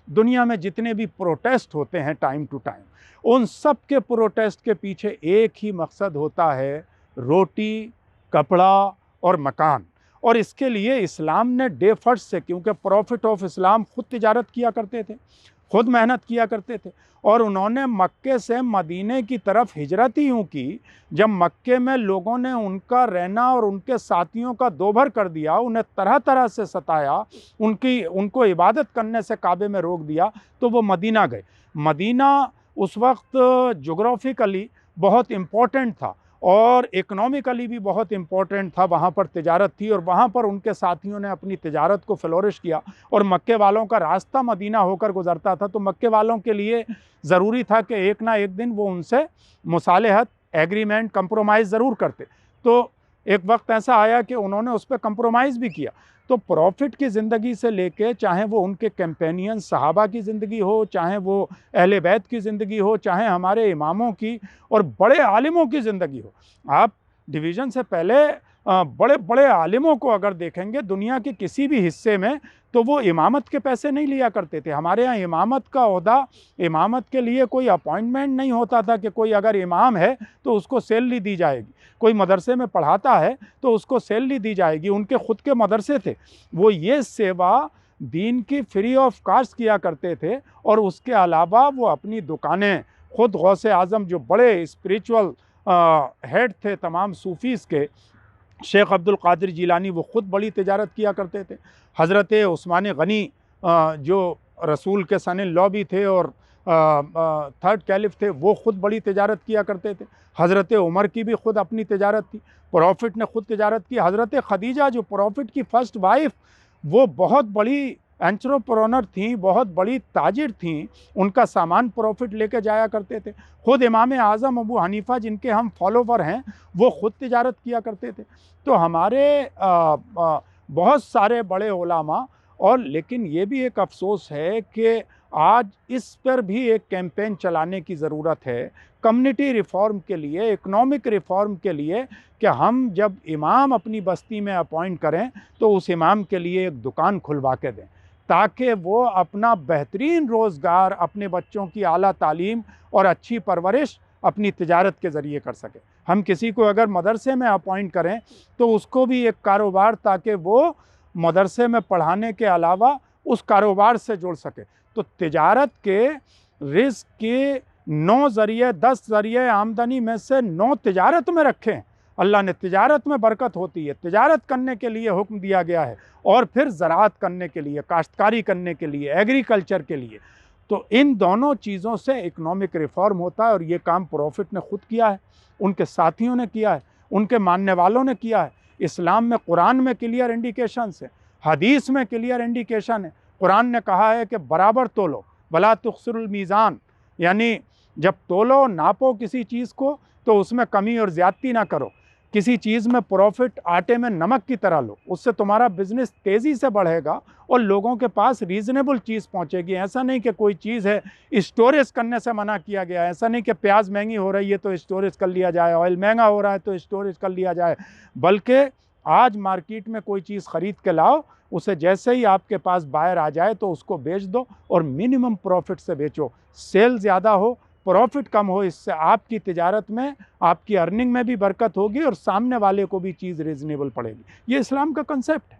दुनिया में जितने भी प्रोटेस्ट होते हैं टाइम टू टाइम, उन सब के प्रोटेस्ट के पीछे एक ही मकसद होता है, रोटी, कपड़ा और मकान। और इसके लिए इस्लाम ने डे फर्स्ट से, क्योंकि प्रॉफिट ऑफ इस्लाम खुद तिजारत किया करते थे, खुद मेहनत किया करते थे, और उन्होंने मक्के से मदीने की तरफ हिजरत ही यूँ की, जब मक्के में लोगों ने उनका रहना और उनके साथियों का दोभर कर दिया, उन्हें तरह तरह से सताया, उनको इबादत करने से काबे में रोक दिया, तो वो मदीना गए। मदीना उस वक्त जोग्राफिकली बहुत इम्पोर्टेंट था और इकोनॉमिकली भी बहुत इम्पोर्टेंट था, वहाँ पर तिजारत थी और वहाँ पर उनके साथियों ने अपनी तिजारत को फ्लोरिश किया। और मक्के वालों का रास्ता मदीना होकर गुजरता था, तो मक्के वालों के लिए ज़रूरी था कि एक ना एक दिन वो उनसे मुसालहत, एग्रीमेंट, कंप्रोमाइज़ ज़रूर करते। तो एक वक्त ऐसा आया कि उन्होंने उस पर कंप्रोमाइज़ भी किया। तो प्रॉफिट की ज़िंदगी से लेके, चाहे वो उनके कैंपेनियन सहाबा की ज़िंदगी हो, चाहे वो अहले बैत की ज़िंदगी हो, चाहे हमारे इमामों की और बड़े आलिमों की ज़िंदगी हो, आप डिवीज़न से पहले बड़े बड़े आलिमों को अगर देखेंगे दुनिया के किसी भी हिस्से में, तो वो इमामत के पैसे नहीं लिया करते थे। हमारे यहाँ इमामत का ओहदा, इमामत के लिए कोई अपॉइंटमेंट नहीं होता था कि कोई अगर इमाम है तो उसको सैलरी दी जाएगी, कोई मदरसे में पढ़ाता है तो उसको सैलरी दी जाएगी। उनके खुद के मदरसे थे, वो ये सेवा दीन की फ्री ऑफ कास्ट किया करते थे। और उसके अलावा वो अपनी दुकानें खुद, गौसे आज़म जो बड़े स्पिरिचुअल हेड थे तमाम सूफ़ीज़ के, शेख अब्दुल कादिर जिलानी, वो ख़ुद बड़ी तिजारत किया करते थे। हज़रत उस्मान गनी जो रसूल के सन लॉ भी थे और थर्ड कैलिफ थे, वो ख़ुद बड़ी तिजारत किया करते थे। हज़रत उमर की भी ख़ुद अपनी तिजारत थी, प्रॉफिट ने ख़ुद तिजारत की। हज़रत खदीजा जो प्रॉफिट की फ़र्स्ट वाइफ, वो बहुत बड़ी एंट्रप्रेन्योर थी, बहुत बड़ी ताजिर थी, उनका सामान प्रॉफिट लेके जाया करते थे। ख़ुद इमाम आज़म अबू हनीफ़ा जिनके हम फॉलोवर हैं, वो ख़ुद तिजारत किया करते थे। तो हमारे बहुत सारे बड़े उलामा, और लेकिन ये भी एक अफ़सोस है कि आज इस पर भी एक कैंपेन चलाने की ज़रूरत है, कम्युनिटी रिफ़ॉर्म के लिए, इकनॉमिक रिफ़ॉर्म के लिए, कि हम जब इमाम अपनी बस्ती में अपॉइंट करें तो उस इमाम के लिए एक दुकान खुलवा के दें, ताकि वो अपना बेहतरीन रोज़गार, अपने बच्चों की आला तालीम और अच्छी परवरिश अपनी तिजारत के ज़रिए कर सके। हम किसी को अगर मदरसे में अपॉइंट करें तो उसको भी एक कारोबार, ताकि वो मदरसे में पढ़ाने के अलावा उस कारोबार से जुड़ सके। तो तिजारत के रिज़्क़ के 9 ज़रिए, 10 ज़रिए आमदनी में से 9 तिजारत में रखे हैं। अल्लाह ने तिजारत में बरकत होती है, तिजारत करने के लिए हुक्म दिया गया है, और फिर ज़राअत करने के लिए, काश्तकारी करने के लिए, एग्रीकल्चर के लिए। तो इन दोनों चीज़ों से इकनॉमिक रिफ़ॉर्म होता है, और ये काम प्रॉफिट ने ख़ुद किया है, उनके साथियों ने किया है, उनके मानने वालों ने किया है। इस्लाम में, कुरान में क्लियर इंडिकेशन है, हदीस में क्लियर इंडिकेशन है। कुरान ने कहा है कि बराबर तोलो, वला तुख्सिरुल मीज़ान, यानी जब तोलो, नापो किसी चीज़ को, तो उसमें कमी और ज़्यादती ना करो। किसी चीज़ में प्रॉफिट आटे में नमक की तरह लो, उससे तुम्हारा बिज़नेस तेज़ी से बढ़ेगा और लोगों के पास रीज़नेबल चीज़ पहुंचेगी। ऐसा नहीं कि कोई चीज़ है स्टोरेज करने से मना किया गया है, ऐसा नहीं कि प्याज महंगी हो रही है तो स्टोरेज कर लिया जाए, ऑयल महंगा हो रहा है तो स्टोरेज कर लिया जाए, बल्कि आज मार्केट में कोई चीज़ ख़रीद के लाओ, उसे जैसे ही आपके पास बायर आ जाए तो उसको बेच दो, और मिनिमम प्रॉफिट से बेचो। सेल ज़्यादा हो, प्रॉफिट कम हो, इससे आपकी तिजारत में, आपकी अर्निंग में भी बरकत होगी और सामने वाले को भी चीज़ रीज़नेबल पड़ेगी। ये इस्लाम का कंसेप्ट है।